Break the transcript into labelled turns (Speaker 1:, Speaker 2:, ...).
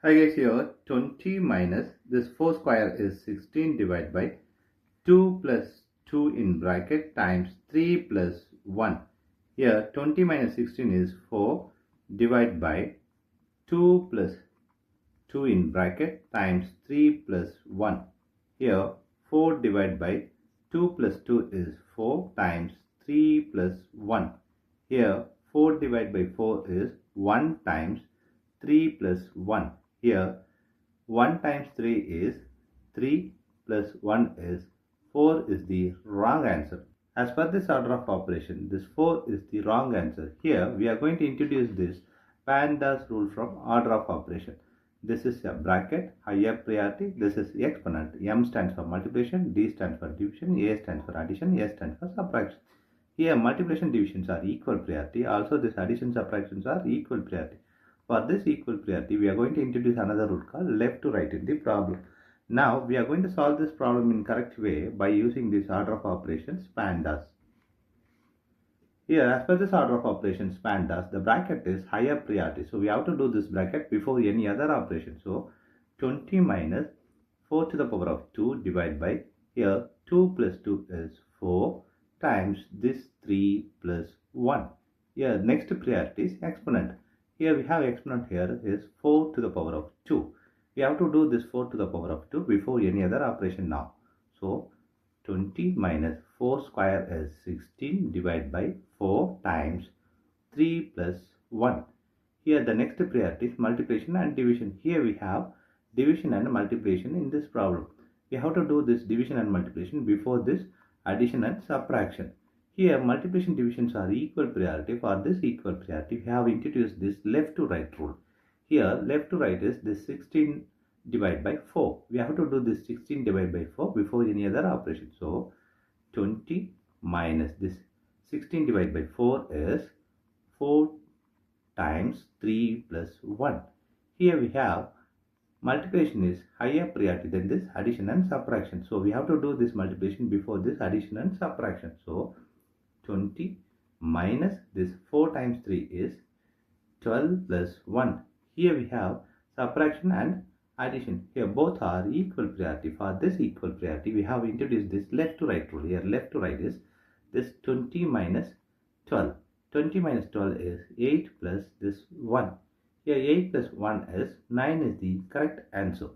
Speaker 1: Hi guys, here 20 minus this 4 square is 16 divided by 2 plus 2 in bracket times 3 plus 1. Here 20 minus 16 is 4 divided by 2 plus 2 in bracket times 3 plus 1. Here 4 divided by 2 plus 2 is 4 times 3 plus 1. Here 4 divided by 4 is 1 times 3 plus 1. Here 1 times 3 is 3 plus 1 is 4 is the wrong answer. As per this order of operation, this 4 is the wrong answer. Here we are going to introduce this PEMDAS rule from order of operation. This is a bracket, higher priority. This is exponent. M stands for multiplication, D stands for division, A stands for addition, S stands for subtraction. Here multiplication divisions are equal priority. Also this addition subtractions are equal priority. For this equal priority, we are going to introduce another rule called left to right in the problem. Now, we are going to solve this problem in correct way by using this order of operations PEMDAS. Here, as per this order of operations PEMDAS, the bracket is higher priority. So, we have to do this bracket before any other operation. So, 20 minus 4 to the power of 2 divided by, here 2 plus 2 is 4 times this 3 plus 1. Here, next priority is exponent. Here we have exponent here is 4 to the power of 2. We have to do this 4 to the power of 2 before any other operation now. So 20 minus 4 square is 16 divided by 4 times 3 plus 1. Here the next priority is multiplication and division. Here we have division and multiplication in this problem. We have to do this division and multiplication before this addition and subtraction. Here multiplication divisions are equal priority. For this equal priority, we have introduced this left to right rule. Here left to right is this 16 divided by 4. We have to do this 16 divided by 4 before any other operation. So 20 minus this 16 divided by 4 is 4 times 3 plus 1. Here we have multiplication is higher priority than this addition and subtraction. So we have to do this multiplication before this addition and subtraction. So 20 minus this 4 times 3 is 12 plus 1. Here we have subtraction and addition. Here both are equal priority. For this equal priority, we have introduced this left to right rule. Here left to right is this 20 minus 12. 20 minus 12 is 8 plus this 1. Here 8 plus 1 is 9 is the correct answer.